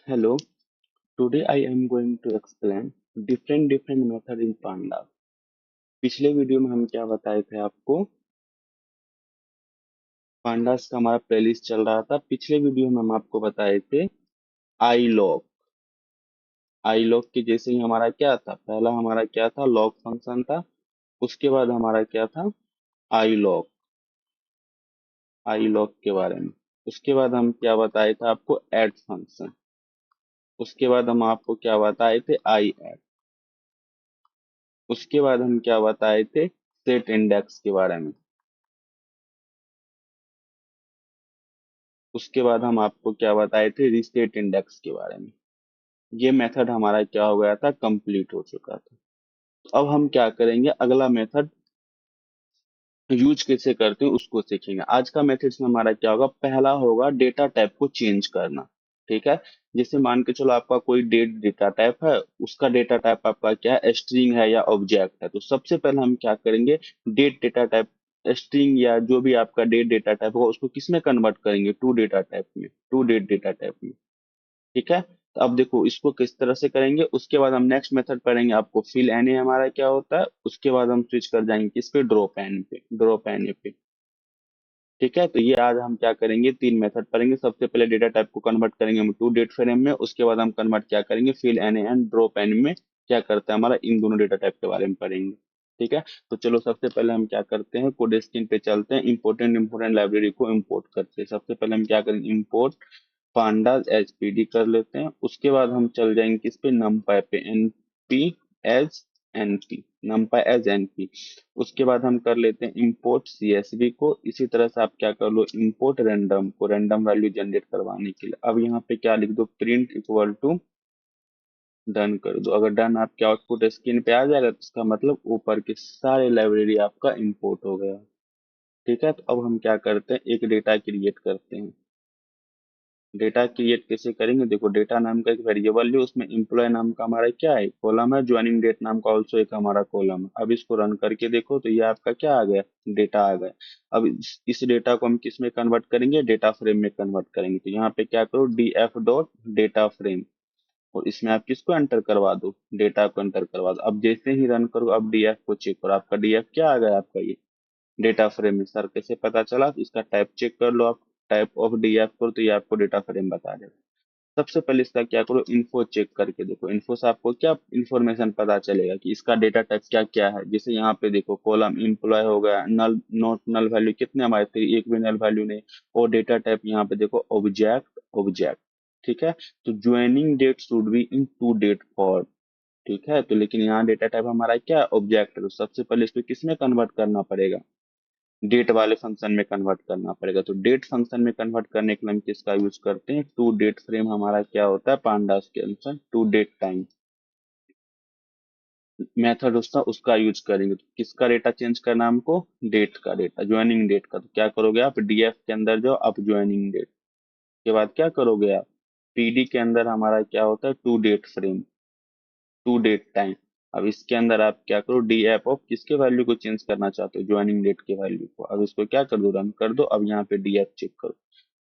Hello, today I am going to explain different method in Pandas. पिछले video में हम क्या बताए थे आपको? पांडास का हमारा प्लेलिस्ट चल रहा था। पिछले वीडियो में हम आपको बताए थे आई लॉग। आई लॉग के जैसे ही हमारा क्या था, पहला हमारा क्या था, लॉग फंक्शन था। उसके बाद हमारा क्या था, आई लॉग। आई लॉग के बारे में उसके बाद हम क्या बताए थे आपको, ऐड फंक्शन। उसके बाद हम आपको क्या बताए थे, आई ऐड। उसके बाद हम क्या बताए थे, सेट इंडेक्स के बारे में। उसके बाद हम आपको क्या बताए थे, रिसेट इंडेक्स के बारे में। ये मेथड हमारा क्या हो गया था, कंप्लीट हो चुका था। तो अब हम क्या करेंगे, अगला मेथड यूज कैसे करते हैं उसको सीखेंगे। आज का मेथड में हमारा क्या होगा, पहला होगा डेटा टाइप को चेंज करना। ठीक है, जैसे मान के चलो आपका कोई डेटा टाइप है, उसका डेटा टाइप आपका क्या है, स्ट्रिंग है या ऑब्जेक्ट है। तो सबसे पहले हम क्या करेंगे, डेट डेटा टाइप, स्ट्रिंग या जो भी आपका डेट डेटा टाइप होगा उसको किस में कन्वर्ट करेंगे, टू डेटा टाइप में, टू डेट डेटा टाइप में। ठीक है, तो अब देखो इसको किस तरह से करेंगे। उसके बाद हम नेक्स्ट मेथड पढ़ेंगे आपको, फिल एन ए हमारा क्या होता है। उसके बाद हम स्विच कर जाएंगे किस पे, ड्रॉप एन पे, ड्रॉप एन ए पे। ठीक है, तो ये आज हम क्या करेंगे, तीन मेथड पढ़ेंगे। सबसे पहले डेटा टाइप को कन्वर्ट करेंगे हम टू डेट फ्रेम में। उसके बाद हम कन्वर्ट क्या करेंगे, fill N and drop N में क्या करते हैं हमारा, इन दोनों डेटा टाइप के बारे में पढ़ेंगे। ठीक है, तो चलो सबसे पहले हम क्या करते हैं, कोड स्क्रीन पे चलते हैं, इंपोर्टेंट लाइब्रेरी को इंपोर्ट करते हैं। सबसे पहले हम क्या करेंगे, इंपोर्ट पांडाज एचपीडी कर लेते हैं। उसके बाद हम चल जाएंगे किस पे, नमपाई पे, NP as NP, NumPy as NP. उसके बाद हम कर लेते हैं इंपोर्ट सीएसवी को। इसी तरह से आप क्या कर लो, इंपोर्ट रैंडम को, रैंडम वैल्यू जनरेट करवाने के लिए। अब यहाँ पे क्या लिख दो, प्रिंट इक्वल टू डन कर दो। अगर डन आपके आउटपुट स्क्रीन पे आ जाएगा तो इसका मतलब ऊपर के सारे लाइब्रेरी आपका इंपोर्ट हो गया। ठीक है, तो अब हम क्या करते हैं, एक डेटा क्रिएट करते हैं। डेटा क्रिएट कैसे करेंगे, देखो डेटा नाम का एक वेरिएबल है, उसमें एम्प्लॉय नाम का हमारा क्या है, कॉलम है। ज्वाइनिंग डेट नाम का ऑल्सो एक हमारा कॉलम है। अब इसको रन करके देखो तो ये आपका क्या आ गया, डेटा आ गया। अब इस डेटा को हम किस में कन्वर्ट करेंगे, डेटा फ्रेम में कन्वर्ट करेंगे। तो यहाँ पे क्या करो, D F dot data frame, और इसमें आप किसको एंटर करवा दो, डेटा को एंटर करवा दो। अब जैसे ही रन करो, अब डीएफ को चेक करो, आपका डीएफ क्या आ गया, आपका ये डेटा फ्रेम में। सर कैसे पता चला, तो इसका टाइप चेक कर लो आप, टाइप ऑफ डीएफ करो तो ये आपको डेटा फ्रेम बता देगा। सबसे पहले इसका क्या करो, इन्फो चेक करके देखो। इन्फो से आपको क्या इंफॉर्मेशन पता चलेगा कि इसका डेटा टाइप क्या क्या है। जैसे यहाँ पे देखो, कॉलम एम्प्लॉय हो गया, नल नोट नल वैल्यू कितने हमारे थे, एक भी नल वैल्यू नहीं। और डेटा टाइप यहाँ पे देखो, ऑब्जेक्ट ऑब्जेक्ट। ठीक है, तो joining date should be in to date form. ठीक है, तो लेकिन यहाँ डेटा टाइप हमारा क्या, ऑब्जेक्ट है। तो सबसे पहले इसको किस में कन्वर्ट करना पड़ेगा, डेट वाले फंक्शन में कन्वर्ट करना पड़ेगा। तो डेट फंक्शन में कन्वर्ट करने के लिए हम किसका यूज करते हैं, टू डेट फ्रेम हमारा क्या होता है, पांडास के अनुसार टू डेट टाइम मेथड उसका उसका यूज करेंगे। तो किसका डेटा चेंज करना है हमको, डेट का डेटा, ज्वाइनिंग डेट का। तो क्या करोगे आप, डीएफ के अंदर जाओ, आप ज्वाइनिंग डेट के बाद क्या करोगे आप, पीडी के अंदर हमारा क्या होता है, to date frame, to date time. अब इसके अंदर आप क्या करो, डी एफ ऑफ किसके वैल्यू को चेंज करना चाहते हो, ज्वाइनिंग डेट के वैल्यू को। अब इसको क्या कर दो, रन कर दो। अब यहाँ पे डी एफ चेक करो,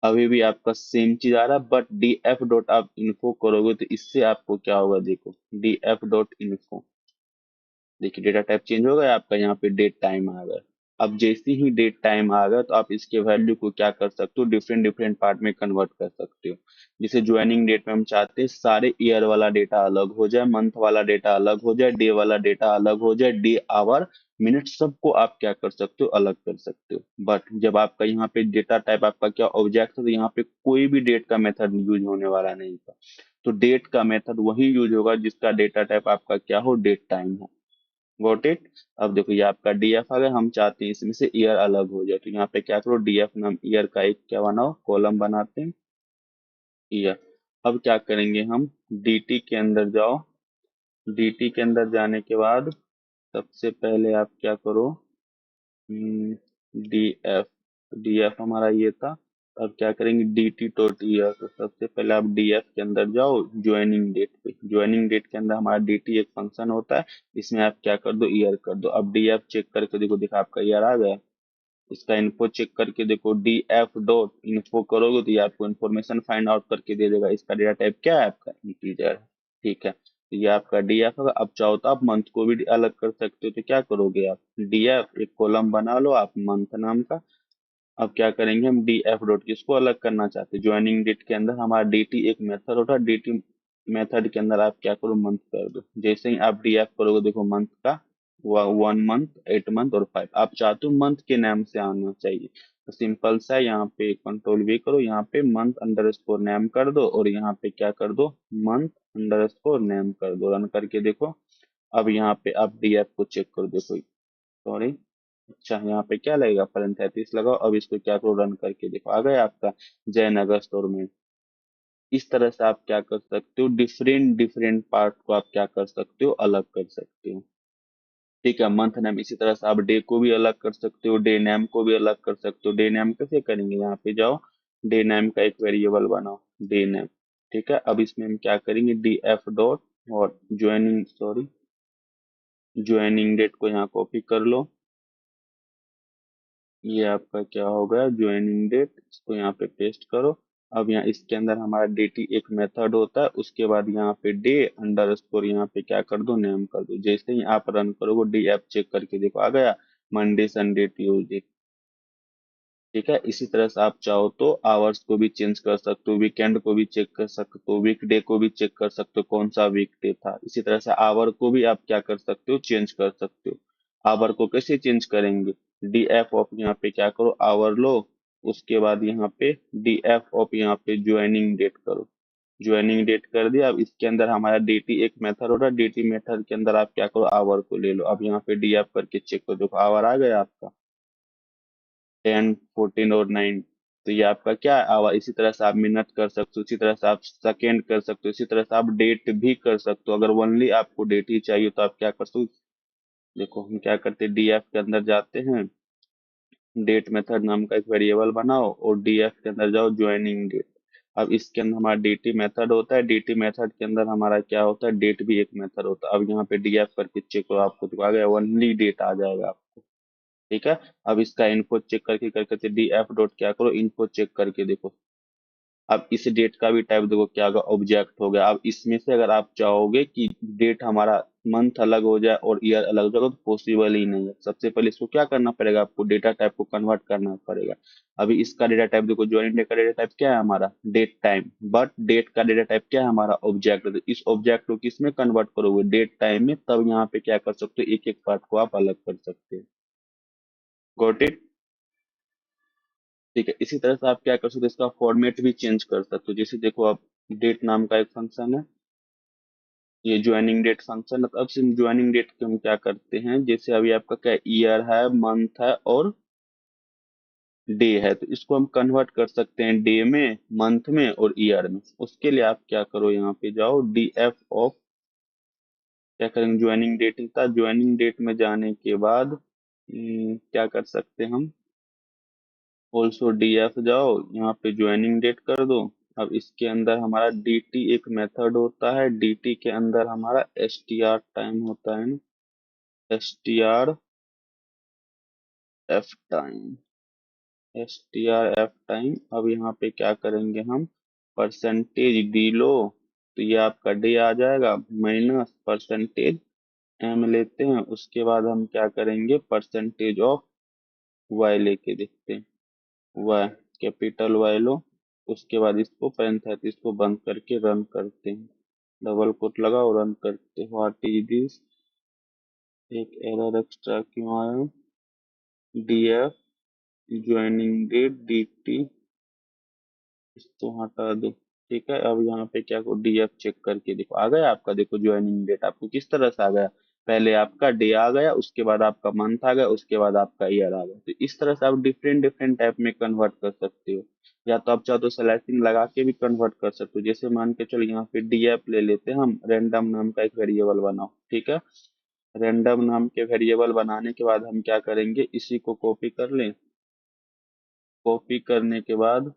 अभी भी आपका सेम चीज आ रहा है, बट डी एफ डॉट आप इन्फो करोगे तो इससे आपको क्या होगा, देखो डी एफ डॉट इन्फो, देखिए डेटा टाइप चेंज हो गया आपका, यहाँ पे डेट टाइम आ गया। अब जैसे ही डेट टाइम आ गया तो आप इसके वैल्यू को क्या कर सकते हो, डिफरेंट डिफरेंट पार्ट में कन्वर्ट कर सकते हो। जैसे ज्वाइनिंग डेट में हम चाहते हैं सारे ईयर वाला डेटा अलग हो जाए, मंथ वाला डेटा अलग हो जाए, डे वाला डेटा अलग हो जाए, डे आवर मिनट सबको आप क्या कर सकते हो, अलग कर सकते हो। बट जब आपका यहाँ पे डेटा टाइप आपका क्या ऑब्जेक्ट है, तो यहाँ पे कोई भी डेट का मेथड यूज होने वाला नहीं था। तो डेट का मेथड वही यूज होगा जिसका डेटा टाइप आपका क्या हो, डेट टाइम हो। Got it. अब देखो ये आपका डीएफ आ गया, हम चाहते हैं इसमें से ईयर अलग हो जाए। तो यहाँ पे क्या करो, डीएफ नाम ईयर का एक क्या बनाओ, कॉलम बनाते हैं, ईयर। अब क्या करेंगे हम, डीटी के अंदर जाओ। डीटी के अंदर जाने के बाद सबसे पहले आप क्या करो, डीएफ, डीएफ हमारा ये था। अब क्या करेंगे, डीटी डॉट ईयर। तो सबसे पहले आप डीएफ के अंदर जाओ, ज्वाइनिंग डेट पे। ज्वाइनिंग डेट के अंदर हमारा डीटी एक फंक्शन होता है, इसमें आप क्या कर दो, ईयर कर दो। अब डीएफ चेक करके देखो, दिखा आपका ईयर आ गया। इसका इन्फो चेक करके देखो, डी एफ डॉट इन्फो करोगे तो ये आपको इन्फॉर्मेशन फाइंड आउट करके दे देगा। इसका डेटा टाइप क्या है, आपका इंटीजर है। ठीक है, तो ये आपका डी एफ होगा। अब चाहो तो आप मंथ को भी अलग कर सकते हो, तो क्या करोगे आप, डी एफ एक कॉलम बना लो आप मंथ नाम का। अब क्या करेंगे हम, डी एफ डॉट, किसको अलग करना चाहते हैं, ज्वाइनिंग डेट के अंदर हमारा dt एक मेथड होता है, dt मेथड के अंदर आप क्या करो, मंथ कर दो। जैसे ही आप डी एफ करोगे देखो मंथ का 1 मंथ, 8 मंथ और 5, आप चाहते हो मंथ के नाम से आना चाहिए, तो सिंपल सा है, यहाँ पे कंट्रोल वी करो, यहाँ पे मंथ अंडर स्कोर नेम कर दो और यहाँ पे क्या कर दो, मंथ अंडर स्कोर नेम कर दो, रन करके देखो। अब यहाँ पे आप डी एफ को चेक करो, देखो सॉरी, अच्छा यहाँ पे क्या लगेगा, 35 लगाओ। अब इसको क्या करो, रन करके देखो, आ गया आपका जयनगर स्टोर में। इस तरह से आप क्या कर सकते हो, डिफरेंट डिफरेंट पार्ट को आप क्या कर सकते हो, अलग कर सकते हो। ठीक है, मंथ नेम इसी तरह से आप डे को भी अलग कर सकते हो, डे नेम को भी अलग कर सकते हो। डे नेम कैसे करेंगे, यहाँ पे जाओ, डे नेम का एक वेरिएबल बनाओ, डे नेम। ठीक है, अब इसमें हम क्या करेंगे, डी एफ डॉट और ज्वाइनिंग डेट को यहाँ कॉपी कर लो। ये आपका क्या हो गया, ज्वाइनिंग डेट, इसको यहाँ पे पेस्ट करो। अब यहाँ इसके अंदर हमारा डेटी एक मेथड होता है, उसके बाद यहाँ पे डे अंडर स्कोर यहाँ पे क्या कर दो, नेम कर दो। जैसे ही आप रन करोगे, डी एफ चेक करके देखो, आ गया मंडे संडे ट्यूजडे। ठीक है, इसी तरह से आप चाहो तो आवर्स को भी चेंज कर सकते हो, वीकेंड को भी चेक कर सकते हो, वीकडे को भी चेक कर सकते हो कौन सा वीकडे था। इसी तरह से आवर को भी आप क्या कर सकते हो, चेंज कर सकते हो। आवर को कैसे चेंज करेंगे, डी एफ ऑफ यहाँ पे क्या करो, आवर लो, उसके बाद यहाँ पे डी एफ ऑफ यहाँ पे ज्वाइनिंग डेट करो। ज्वाइनिंग डेट कर दिया। अब इसके अंदर हमारा dt एक मेथड होता है, dt मेथड के अंदर आप क्या करो, आवर को ले लो। अब यहाँ पे डी एफ करके चेक करो, देखो आवर आ गया आपका 10, 14 और 9। तो ये आपका क्या है, आवर। इसी तरह से आप मिनट कर सकते हो, इसी तरह से आप सेकेंड कर सकते हो, इसी तरह से आप डेट भी कर सकते हो। अगर ओनली आपको डेट ही चाहिए तो आप क्या कर सकते हो, देखो हम क्या करते हैं, डीएफ के अंदर जाते हैं, डेट मेथड नाम का एक वेरिएबल बनाओ और डीएफ के अंदर जाओ, ज्वाइनिंग डेट। अब इसके अंदर हमारा dt मेथड होता है, dt मेथड के अंदर हमारा क्या होता है, डेट भी एक मेथड होता है। अब यहाँ पे डीएफ करके चेक करो, आपको तो आ गया, ओनली डेट आ जाएगा आपको। ठीक है, अब इसका इन्फो चेक करके करके डी एफ डॉट क्या करो, इन्फो चेक करके देखो। अब इस डेट का भी टाइप देखो क्या होगा, ऑब्जेक्ट हो गया। अब इसमें से अगर आप चाहोगे कि डेट हमारा मंथ अलग हो जाए और ईयर अलग हो जाए तो पॉसिबल ही नहीं है। सबसे पहले इसको क्या करना पड़ेगा, आपको डेटा टाइप को कन्वर्ट करना पड़ेगा। अभी इसका डेटा टाइप देखो, ज्वाइनिंग डेट का डेटा टाइप क्या है हमारा, डेट टाइम, बट डेट का डेटा टाइप क्या है हमारा, ऑब्जेक्ट। तो इस ऑब्जेक्ट को किस में कन्वर्ट करोगे, डेट टाइम में, तब यहाँ पे क्या कर सकते हो, एक एक पार्ट को आप अलग कर सकते हो। Got it. ठीक है, इसी तरह से आप क्या कर सकते हो, इसका फॉर्मेट भी चेंज कर सकते हो। जैसे देखो आप, डेट नाम का एक फंक्शन है, ये ज्वाइनिंग डेट फंक्शन है। तो अब सिर्फ ज्वाइनिंग डेट के हम क्या करते हैं, जैसे अभी आपका क्या ईयर है, मंथ है और डे है, तो इसको हम कन्वर्ट कर सकते हैं डे में, मंथ में और ईयर में। उसके लिए आप क्या करो, यहाँ पे जाओ, डी एफ ऑफ, क्या करेंगे, ज्वाइनिंग डेट था, ज्वाइनिंग डेट में जाने के बाद क्या कर सकते हैं हम, ऑल्सो डीएफ जाओ, यहाँ पे ज्वाइनिंग डेट कर दो। अब इसके अंदर हमारा dt एक मेथड होता है, dt के अंदर हमारा str टाइम होता है ना, str f time, str f time. अब यहाँ पे क्या करेंगे हम, परसेंटेज डी लो, तो ये आपका डे आ जाएगा, माइनस परसेंटेज एम लेते हैं, उसके बाद हम क्या करेंगे, परसेंटेज ऑफ वाई लेके देखते हैं, वाई, कैपिटल वाई लो। उसके बाद इसको 35 को बंद करके रन करते हैं, डबल कोट लगाओ, रन करते हैं। व्हाट इज दिस, एक एरर एक्स्ट्रा क्यों आया, D F joining date D T, इसको हटा दो। ठीक है, अब यहाँ पे क्या को डीएफ चेक करके देखो, आ गया आपका, देखो ज्वाइनिंग डेट आपको किस तरह से आ गया, पहले आपका डे आ गया, उसके बाद आपका मंथ आ गया, उसके बाद आपका ईयर आ गया। तो इस तरह से आप डिफरेंट डिफरेंट टाइप में कन्वर्ट कर सकते हो, या तो आप चाहो तो स्लैशिंग लगा के भी कन्वर्ट कर सकते हो। जैसे मान के चलो, यहाँ पे डीएफ ले लेते हैं हम, रैंडम नाम का एक वेरिएबल बनाओ। ठीक है, रैंडम नाम के वेरिएबल बनाने के बाद हम क्या करेंगे, इसी को कॉपी कर लें, कॉपी करने के बाद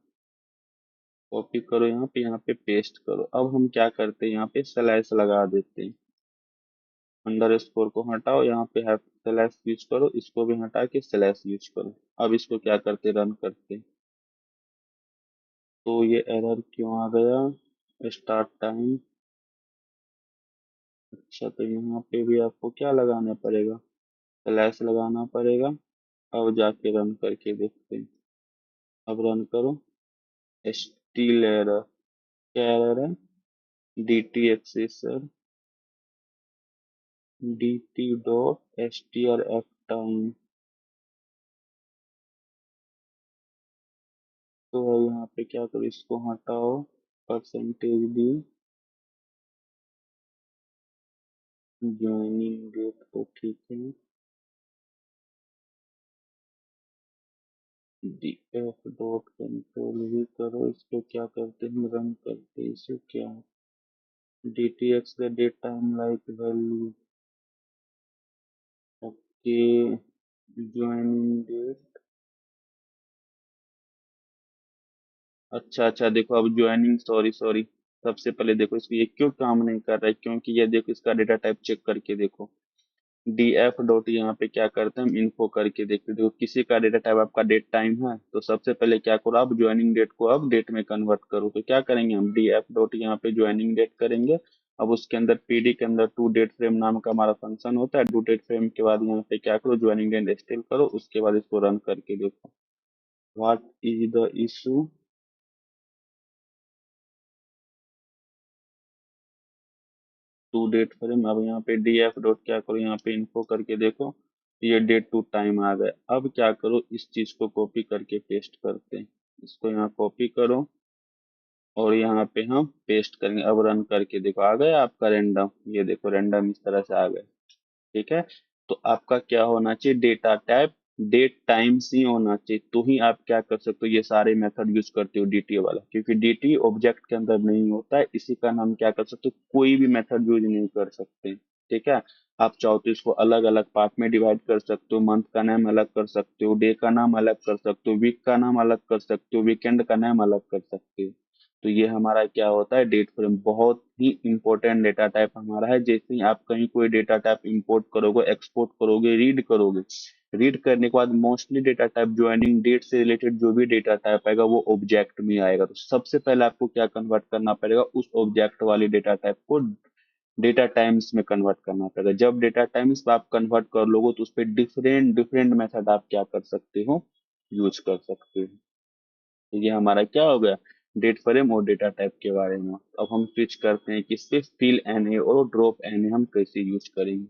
कॉपी करो, यहाँ पे पेस्ट करो। अब हम क्या करते हैं, यहाँ पे स्लैश लगा देते हैं, अंडर स्कोर को हटाओ, यहाँ पे है स्लैश यूज करो, इसको भी हटा के स्लैश यूज करो। अब इसको क्या करते, रन करते। तो ये एरर क्यों आ गया, स्टार्ट टाइम। अच्छा, तो यहाँ पे भी आपको क्या लगाना पड़ेगा, स्लैश लगाना पड़ेगा। अब जाके रन करके देखते हैं। अब रन करो। स्टील एरर, क्या एरर है, D T accessor, D T dot S T R F time. तो यहाँ पे क्या करो, इसको हटाओ, परसेंटेज डी, ज्वाइनिंग डेट तो ठीक है, डी एफ डॉट कंट्रोल भी करो, इसको क्या करते हैं, रन करते हैं इसे, क्या D T X the date time like value. Okay, joining date. अच्छा अच्छा, देखो अब ज्वाइनिंग, सॉरी सॉरी, सबसे पहले देखो इसको ये क्यों काम नहीं कर रहा है, क्योंकि ये देखो इसका डेटा टाइप चेक करके देखो, डी एफ डॉट, यहाँ पे क्या करते हैं हम इन्फो करके देखते हैं। देखो किसी का डेटा टाइप आपका डेट टाइम है, तो सबसे पहले क्या करो, आप ज्वाइनिंग डेट को अब डेट में कन्वर्ट करो। तो क्या करेंगे हम, डी एफ डॉट यहाँ पे ज्वाइनिंग डेट करेंगे। अब उसके अंदर पीडी के अंदर टू डेट फ्रेम नाम का हमारा फंक्शन होता है, टू डेट फ्रेम के बाद यहाँ पे क्या करो, ज्वाइनिंग डेट स्टिल करो, उसके बाद इसको रन करके देखो। What is the issue, to date frame. अब यहाँ पे डी एफ डॉट क्या करो, यहाँ पे इन्फो करके देखो, ये डेट टू टाइम आ गया। अब क्या करो, इस चीज को कॉपी करके पेस्ट करते हैं। इसको यहाँ कॉपी करो और यहाँ पे हम पेस्ट करेंगे। अब रन करके देखो, आ गया आपका रेंडम, ये देखो रेंडम इस तरह से आ गया। ठीक है, तो आपका क्या होना चाहिए, डेटा टाइप डेट टाइम्स ही होना चाहिए, तो ही आप क्या कर सकते हो, ये सारे मेथड यूज करते हो डीटी वाला, क्योंकि डीटी ऑब्जेक्ट के अंदर नहीं होता है, इसी का हम क्या कर सकते हो, कोई भी मेथड यूज नहीं कर सकते। ठीक है, आप चाहो तो इसको अलग अलग पार्ट में डिवाइड कर सकते हो, मंथ का नाम अलग कर सकते हो, डे का नाम अलग कर सकते हो, वीक का नाम अलग कर सकते हो, वीकेंड का नाम अलग कर सकते हो। तो ये हमारा क्या होता है, डेट फ्रेम बहुत ही इंपॉर्टेंट डेटा टाइप हमारा है। जैसे ही आप कहीं कोई डेटा टाइप इंपोर्ट करोगे, एक्सपोर्ट करोगे, रीड करोगे, रीड करने के बाद mostly data type joining date से रिलेटेड जो भी डेटा टाइप आएगा वो ऑब्जेक्ट में आएगा। तो सबसे पहले आपको क्या कन्वर्ट करना पड़ेगा, उस ऑब्जेक्ट वाली डेटा टाइप को डेटा टाइम्स में कन्वर्ट करना पड़ेगा। जब डेटा टाइम्स में आप कन्वर्ट कर लोगे तो उस पर डिफरेंट डिफरेंट मेथड आप क्या कर सकते हो, यूज कर सकते हो। तो ये हमारा क्या हो गया, डेट फ्रेम और डेटा टाइप के बारे में। अब हम स्विच करते हैं किससे, फिल एन ए और ड्रॉप एन ए हम कैसे यूज करेंगे,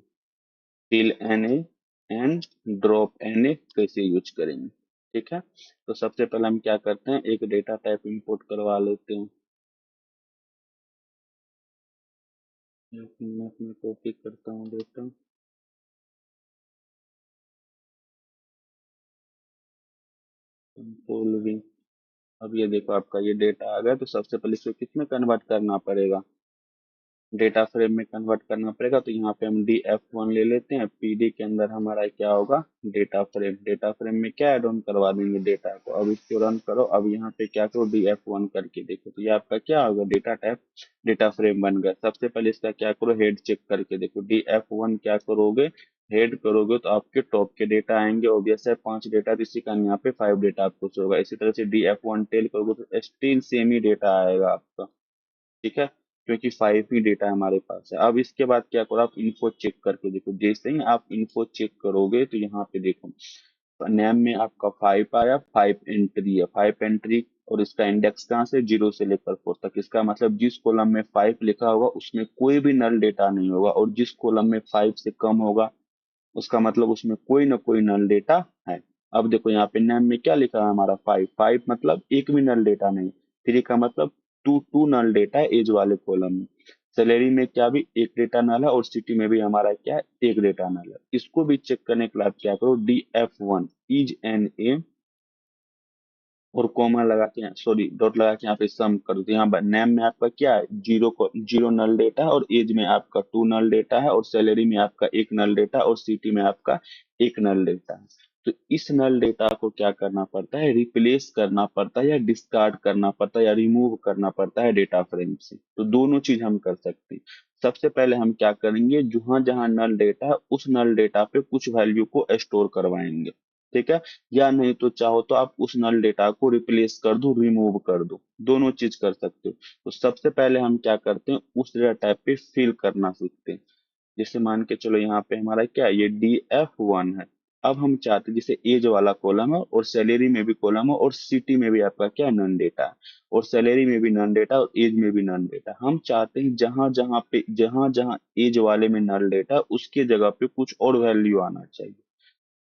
fill N A and drop N A कैसे यूज करेंगे। ठीक है, तो सबसे पहले हम क्या करते हैं, एक डेटा टाइप इंपोर्ट करवा लेते हैं। एक मिनट में कॉपी करता हूँ डेटा, कंट्रोल वी। अब ये देखो आपका ये डेटा आ गया, तो सबसे पहले इसको किसमें कन्वर्ट करना पड़ेगा, डेटा फ्रेम में कन्वर्ट करना पड़ेगा। तो यहाँ पे हम डी एफ वन ले लेते हैं, पीडी के अंदर हमारा क्या होगा, डेटा फ्रेम, डेटा फ्रेम में क्या एड ऑन करवा देंगे, डेटा को। अब इसको रन करो, अब यहाँ पे क्या करो, डी एफ वन करके देखो, तो ये आपका क्या होगा, डेटा टाइप डेटा फ्रेम बन गया। सबसे पहले इसका क्या करो, हेड चेक करके देखो, डी एफ वन क्या करोगे, हेड करोगे तो आपके टॉप के डेटा आएंगे, ऑब्वियस है 5 डेटा, तो इसी का यहाँ पे 5 डेटा आपको शो होगा। इसी तरह से डी एफ वन टेल करोगे तो स्टिल सेम ही डेटा आएगा आपका। ठीक है, क्योंकि 5 ही डेटा हमारे पास है। अब इसके बाद क्या करो, आप इन्फो चेक करके देखो। जैसे ही आप इन्फो चेक करोगे तो यहाँ पे देखो, नेम में आपका 5 आया, 5 एंट्री है, 5 एंट्री, और इसका इंडेक्स कहाँ से, 0 से लेकर 4 तक। इसका मतलब जिस कॉलम में 5 लिखा होगा उसमें कोई भी नल डेटा नहीं होगा, और जिस कॉलम में 5 से कम होगा उसका मतलब उसमें कोई ना कोई नल डेटा है। अब देखो यहाँ पे नेम में क्या लिखा है हमारा, 5, 5 मतलब एक भी नल डेटा नहीं। 3 का मतलब टू टू नल डेटा है एज वाले कॉलम में। सैलरी में क्या भी एक डेटा नल है, और सिटी में भी हमारा क्या है, एक डेटा नल है। इसको भी चेक करने के लिए आप क्या करो, D F one is N A, और कॉमा लगा के, सॉरी डॉट लगा के यहाँ पे सम कर दो। तो यहाँ नेम में आपका क्या है, जीरो को जीरो नल डेटा है, और एज में आपका 2 नल डेटा है, और सैलरी में आपका एक नल डेटा, और सिटी में आपका एक नल डेटा है। तो इस नल डेटा को क्या करना पड़ता है, रिप्लेस करना पड़ता है या डिस्कार्ड करना पड़ता है या रिमूव करना पड़ता है डेटा फ्रेम से। तो दोनों चीज हम कर सकते हैं। सबसे पहले हम क्या करेंगे, जहां जहां नल डेटा है उस नल डेटा पे कुछ वैल्यू को स्टोर करवाएंगे, ठीक है। या नहीं तो चाहो तो आप उस नल डेटा को रिप्लेस कर दो, रिमूव कर दो, दोनों चीज कर सकते हो। तो सबसे पहले हम क्या करते हैं, उस डेटा टाइप पे फिल करना सीखते हैं। जैसे मान के चलो यहाँ पे हमारा क्या है, ये DF1 है। अब हम चाहते हैं जैसे एज वाला कॉलम है और सैलरी में भी कॉलम है और सिटी में भी आपका क्या नन डेटा है, और सैलरी में भी नन डेटा और एज में भी नन डेटा। हम चाहते हैं जहां जहां एज वाले में नल डेटा उसके जगह पे कुछ और वैल्यू आना चाहिए।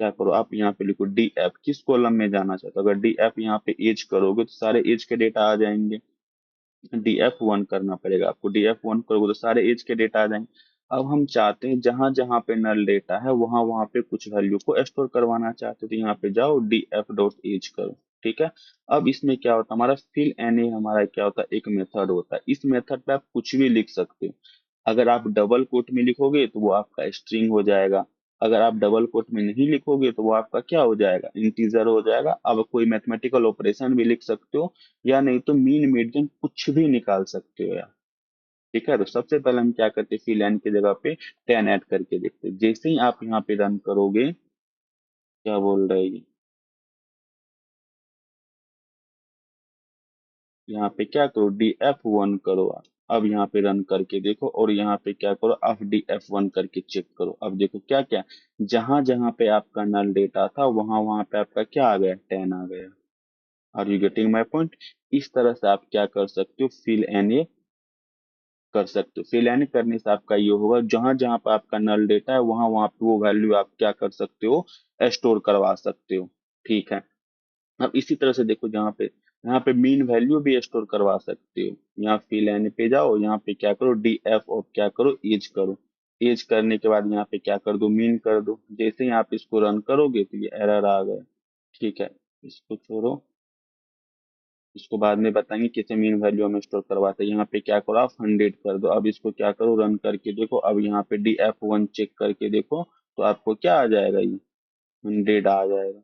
क्या करो, आप यहाँ पे लिखो DF, किस कॉलम में जाना चाहते हो। अगर DF यहाँ पे एज करोगे तो सारे एज के डेटा आ जाएंगे। DF1 करना पड़ेगा आपको, DF1 करोगे तो सारे एज के डेटा आ जाएंगे। अब हम चाहते हैं जहां जहां पे नल डेटा है वहां वहां पे कुछ वैल्यू को स्टोर करवाना चाहते हो, तो यहाँ पे जाओ DF डॉट एज करो, ठीक है। अब इसमें क्या होता है, हमारा फिल एनी हमारा क्या होता है, एक मेथड होता है। इस मेथड पे आप कुछ भी लिख सकते हो। अगर आप डबल कोट में लिखोगे तो वो आपका स्ट्रिंग हो जाएगा। अगर आप डबल कोट में नहीं लिखोगे तो वो आपका क्या हो जाएगा, इंटीजर हो जाएगा। अब कोई मैथमेटिकल ऑपरेशन भी लिख सकते हो, या नहीं तो मीन मीडियन कुछ भी निकाल सकते हो यार, ठीक है। तो सबसे पहले हम क्या करते हैं, फिल एन की जगह पे 10 ऐड करके देखते हैं। जैसे ही आप यहाँ पे रन करोगे, क्या बोल रहे हैं ये, यहाँ पे क्या करो, DF1 करो आप। अब यहाँ पे रन करके देखो और यहाँ पे क्या करो, आप DF1 करके चेक करो। अब देखो क्या क्या, जहां जहां पे आपका नल डेटा था वहां वहां पे आपका क्या आ गया, 10 आ गया। Are you getting my point. इस तरह से आप क्या कर सकते हो, फिल एन ए कर सकते हो। फिल एन करने से आपका ये होगा, जहां जहां पर आपका नल डेटा है वहां वहां पे वो वैल्यू आप क्या कर सकते हो, स्टोर करवा सकते हो, ठीक है। अब इसी तरह से देखो, यहाँ पे मीन वैल्यू भी स्टोर करवा सकते हो। यहाँ फिल एन पे जाओ, यहाँ पे क्या करो, DF और क्या करो, एज करो। एज करने के बाद यहाँ पे क्या कर दो, मीन कर दो। जैसे ही आप इसको रन करोगे तो ये एरर आ गया, ठीक है। इसको छोड़ो, इसको बाद में बताएंगे कैसे मीन वैल्यू हम स्टोर करवाते हैं। यहाँ पे क्या करो, आप 100 कर दो। अब इसको क्या करो, रन करके देखो। अब यहाँ पे DF1 चेक करके देखो तो आपको क्या आ जाएगा, ये 100 आ जाएगा।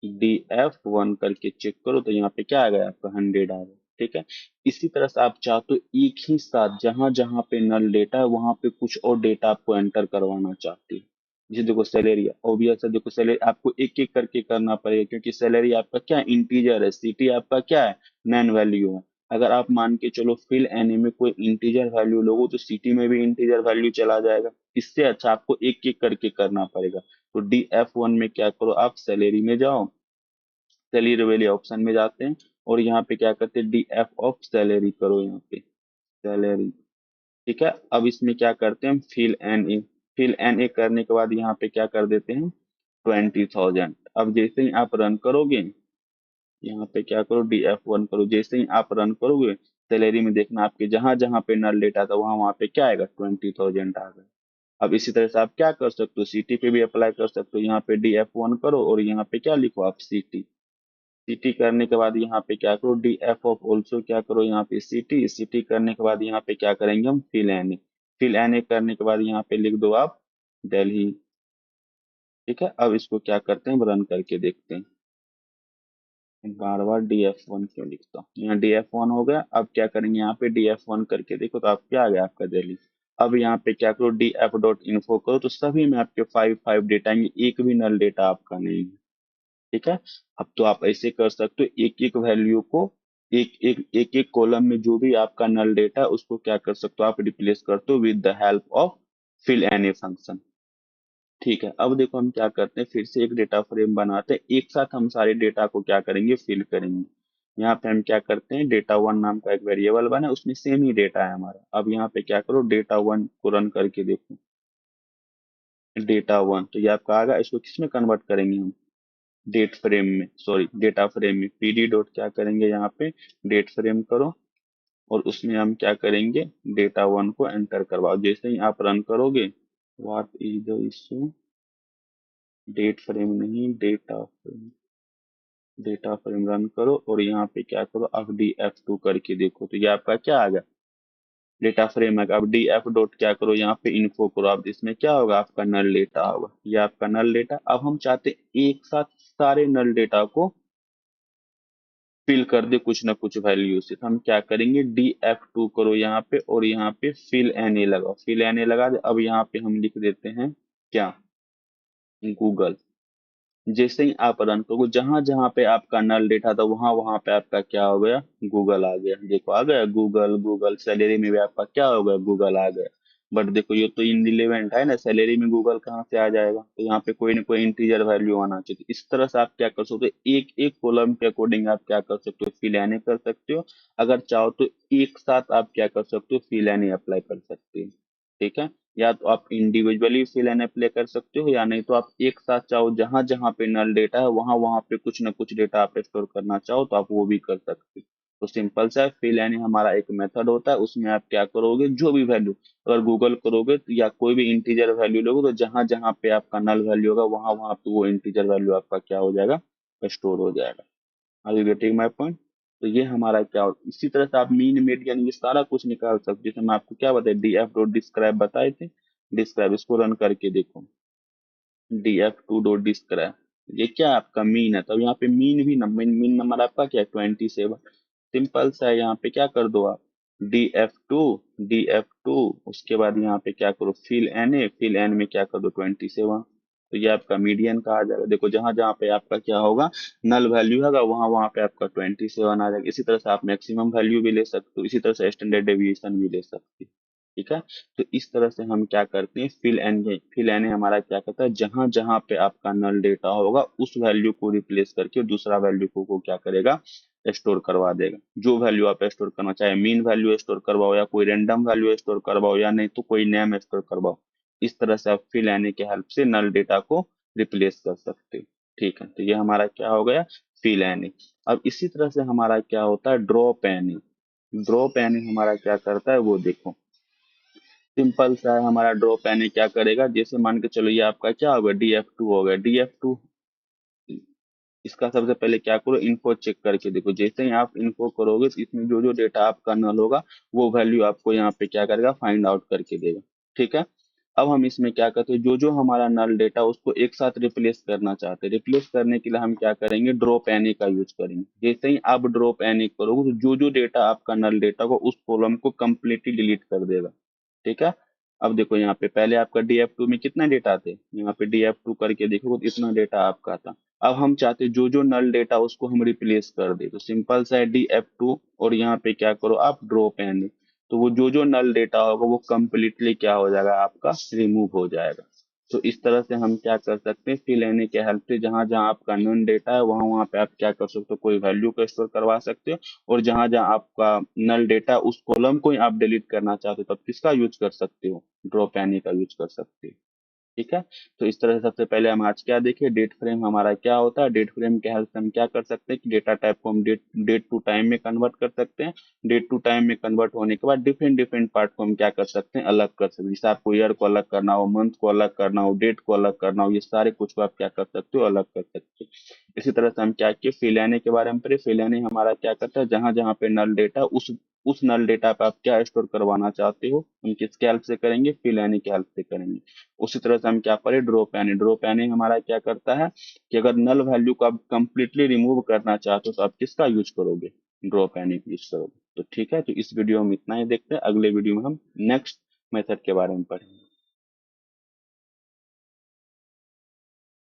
DF1 करके चेक करो तो यहाँ पे क्या आ गया, आपका 100 आ गया, ठीक है। इसी तरह से आप चाहते हो एक ही साथ जहां जहां पे नल डेटा है वहां पे कुछ और डेटा आपको एंटर करवाना चाहते हो। जैसे देखो सैलरी है, ऑब्वियस है, देखो सैलरी आपको एक एक करके करना पड़ेगा क्योंकि सैलरी आपका क्या इंटीजर है, सिटी आपका क्या है, नैन वैल्यू है। अगर आप मान के चलो फिल एनी में कोई इंटीजर वैल्यू लोगो तो सिटी में भी इंटीजर वैल्यू चला जाएगा। इससे अच्छा आपको एक एक करके करना पड़ेगा। तो DF1 में क्या करो, आप सैलरी में जाओ, सैलरी वाले ऑप्शन में जाते हैं और यहाँ पे क्या करते हैं, DF ऑफ सैलरी करो, यहाँ पे सैलरी, ठीक है। अब इसमें क्या करते हैं, हम फिल एन ए करने के बाद यहाँ पे क्या कर देते हैं, 20,000। अब जैसे ही आप रन करोगे, यहाँ पे क्या करो, DF1 करो। जैसे ही आप रन करोगे सैलरी में देखना आपके जहां जहां पे नल डेटा था वहां वहां पे क्या आएगा, 20,000 आ गया। अब इसी तरह से आप क्या कर सकते हो, सिटी पे भी अप्लाई कर सकते हो। यहाँ पे DF1 करो और यहाँ पे क्या लिखो, आप सिटी। सिटी करने के बाद यहाँ पे क्या करो, DF ऑफ ऑल्सो क्या करो, यहाँ पे सिटी। सिटी करने के बाद यहाँ पे क्या करेंगे, हम फिल एन ए करने के बाद यहाँ पे लिख दो आप दिल्ली, ठीक है। अब इसको क्या करते हैं, हम रन करके देखते हैं। बार बार DF1 क्यों लिखता हूँ, यहाँ DF1 हो गया। अब क्या करेंगे, यहाँ पे DF1 करके देखो तो आप क्या आ गया, आपका दिल्ली। अब यहाँ पे क्या करो, DF डॉट इन्फो करो तो सभी में आपके 5 5 डेटा आएंगे, एक भी नल डेटा आपका नहीं है, ठीक है। अब तो आप ऐसे कर सकते हो, एक एक वैल्यू को एक एक कॉलम में जो भी आपका नल डेटा है उसको क्या कर सकते हो, आप रिप्लेस करते हो with the help of fill any function, ठीक है। अब देखो हम क्या करते हैं, फिर से एक डेटा फ्रेम बनाते हैं, एक साथ हम सारे डेटा को क्या करेंगे, फिल करेंगे। यहाँ पे हम क्या करते हैं, डेटा 1 नाम का एक वेरिएबल बना है, उसमें सेम ही डेटा है हमारा। अब यहाँ पे क्या करो, डेटा 1 को रन करके देखो, डेटा 1 तो ये आपका आ गया। इसको किसमें कन्वर्ट करेंगे हम, डेट फ्रेम में, सॉरी डेटा फ्रेम में। PD डॉट क्या करेंगे, यहाँ पे डेट फ्रेम करो और उसमें हम क्या करेंगे, डेटा 1 को एंटर करवाओ। जैसे ही आप रन करोगे, what is the issue, date frame नहीं, डेटा फ्रेम रन करो और यहाँ पे क्या करो, अब DF2 करके देखो तो ये आपका क्या आ गया, डेटा फ्रेम है। अब डी एफ डॉट क्या करो, यहाँ पे इन्फो करो। अब इसमें क्या होगा, आपका नल डेटा होगा, ये आपका नल डेटा। अब हम चाहते हैं एक साथ सारे नल डेटा को फिल कर दे कुछ ना कुछ वैल्यू से, तो हम क्या करेंगे, डी एफ टू करो यहाँ पे, और यहाँ पे फिल एन ए लगाओ, फिल एन ए लगा दे। अब यहाँ पे हम लिख देते हैं क्या, गूगल। जैसे ही आप रन करोगे, जहां जहां पे आपका नल डेटा था वहां वहां पे आपका क्या हो गया, गूगल आ गया। देखो आ गया गूगल, गूगल सैलरी में भी आपका क्या हो गया, गूगल आ गया। बट देखो ये तो इनरिलेवेंट है ना, सैलरी में गूगल कहाँ से आ जाएगा, तो यहाँ पे कोई ना कोई इंटीजर वैल्यू आना चाहिए। इस तरह से आप क्या कर सकते हो, एक एक कॉलम के अकॉर्डिंग आप क्या कर सकते हो, फिल एन ए कर सकते हो। अगर चाहो तो एक साथ आप क्या कर सकते हो, फिल एन ए अप्लाई कर सकते हो। ठीक है, या तो आप इंडिविजुअली फिल एंड अप्लाई कर सकते हो, या नहीं तो आप एक साथ चाहो, जहां जहां पे नल डेटा है वहां वहां पे कुछ ना कुछ डेटा आप स्टोर करना चाहो तो आप वो भी कर सकते हो। तो सिंपल सा फिल एंड हमारा एक मेथड होता है, उसमें आप क्या करोगे, जो भी वैल्यू अगर गूगल करोगे तो, या कोई भी इंटीजर वैल्यू लोगे, तो जहां जहां पे आपका नल वैल्यू होगा वहां वहां पे वो इंटीजर वैल्यू आपका क्या हो जाएगा, स्टोर हो जाएगा। Are you getting my point. तो ये हमारा क्या हो, इसी तरह से आप मीन मीडियन ये सारा कुछ निकाल सकते हो। जैसे मैं आपको क्या बताया, डी एफ डॉट डिस्क्राइब बताए थे, डिस्क्राइब इसको रन करके देखो, D F to dot describe, ये क्या है, आपका मीन है। तब यहाँ पे मीन भी नंबर, मीन नंबर आपका क्या है, 27। सिंपल सा है, यहाँ पे क्या कर दो आप, D F two, D F two, उसके बाद यहाँ पे क्या करो, fill N A, fill N में क्या कर दो, 27। तो ये आपका मीडियन का आ जाएगा। देखो जहां जहां पे आपका क्या होगा, नल वैल्यू होगा वहां वहां पे आपका 27 आ जाएगा। इसी तरह से आप मैक्सिमम वैल्यू भी ले सकते हो, इसी तरह से स्टैंडर्ड डेविएशन भी ले सकते हो। ठीक है, तो इस तरह से हम क्या करते हैं, फिल एन हमारा क्या करता है, जहां जहां पे आपका नल डेटा होगा उस वैल्यू को रिप्लेस करके दूसरा वैल्यू को क्या करेगा, स्टोर करवा देगा। जो वैल्यू आप स्टोर करना चाहे, मीन वैल्यू स्टोर करवाओ, या कोई रैंडम वैल्यू स्टोर करवाओ, या नहीं तो कोई नेम स्टोर करवाओ। इस तरह से आप फिल एन के हेल्प से नल डेटा को रिप्लेस कर सकते हो। ठीक है, तो ये हमारा क्या हो गया, फिल एन। अब इसी तरह से हमारा क्या होता है, ड्रॉप एन। ड्रॉप एन हमारा क्या करता है वो देखो, सिंपल सा है, हमारा ड्रॉप एन क्या करेगा, जैसे मान के चलो ये आपका क्या होगा, डी एफ टू हो गया, डी एफ टू। इसका सबसे पहले क्या करो, इन्फो चेक करके देखो। जैसे ही आप इन्फो करोगे तो इसमें जो जो डेटा आपका नल होगा वो वैल्यू आपको यहाँ पे क्या करेगा, फाइंड आउट करके देगा। ठीक है, अब हम इसमें क्या करते हैं, जो जो हमारा नल डेटा उसको एक साथ रिप्लेस करना चाहते हैं, रिप्लेस करने के लिए हम क्या करेंगे, ड्रॉप एन का यूज करेंगे। जैसे ही आप ड्रॉप एन करोगे तो जो जो डेटा आपका नल डेटा को उस कॉलम को कंप्लीटली डिलीट कर देगा। ठीक है, अब देखो यहाँ पे पहले आपका डी एफ टू में कितना डेटा थे, यहाँ पे डी एफ टू करके देखोगे तो इतना डेटा आपका था। अब हम चाहते हैं जो जो नल डेटा उसको हम रिप्लेस कर दे, तो सिंपल सा है, डी एफ टू और यहाँ पे क्या करो आप, ड्रॉप एन। तो वो जो जो नल डेटा होगा वो कंप्लीटली क्या हो जाएगा, आपका रिमूव हो जाएगा। तो इस तरह से हम क्या कर सकते हैं, फिल एन के हेल्प से जहां जहां आपका नन डेटा है वहां वहां पे आप क्या कर सकते हो, कोई वैल्यू को स्टोर करवा सकते हो। और जहां जहां आपका नल डेटा उस कॉलम को ही आप डिलीट करना चाहते हो, तब किसका यूज कर सकते हो, ड्रॉप एनी का यूज कर सकते हो। ठीक है, तो इस तरह से सबसे पहले हम आज क्या देखें, डेट फ्रेम हमारा क्या होता है। डेट फ्रेम के हेल्प से हम क्या कर सकते हैं कि डेटा टाइप को हम डेट डेट टू टाइम में कन्वर्ट कर सकते हैं। डेट टू टाइम में कन्वर्ट होने के बाद डिफरेंट डिफरेंट पार्ट को हम क्या कर सकते हैं, अलग कर सकते हैं। जैसे आपको ईयर को अलग करना हो, मंथ को अलग करना हो, डेट को अलग करना हो, ये सारे कुछ को आप क्या कर सकते हो, अलग कर सकते हो। इसी तरह से हम क्या किए, फिलैने के बारे में पढ़े। फिलैने हमारा क्या करता है, जहां जहां पे नल डेटा उस नल डेटा पे आप क्या स्टोर करवाना चाहते हो, हम किसके हेल्प से करेंगे, फिलैने के हेल्प से करेंगे। उसी तरह से हम क्या पढ़े, ड्रॉप एनी। ड्रॉप एनी हमारा क्या करता है कि अगर नल वैल्यू को आप कंप्लीटली रिमूव करना चाहते हो तो आप किसका यूज करोगे, ड्रॉप एनी का यूज करोगे। तो ठीक है, तो इस वीडियो में इतना ही, देखते हैं अगले वीडियो में हम नेक्स्ट मेथड के बारे में पढ़ेंगे।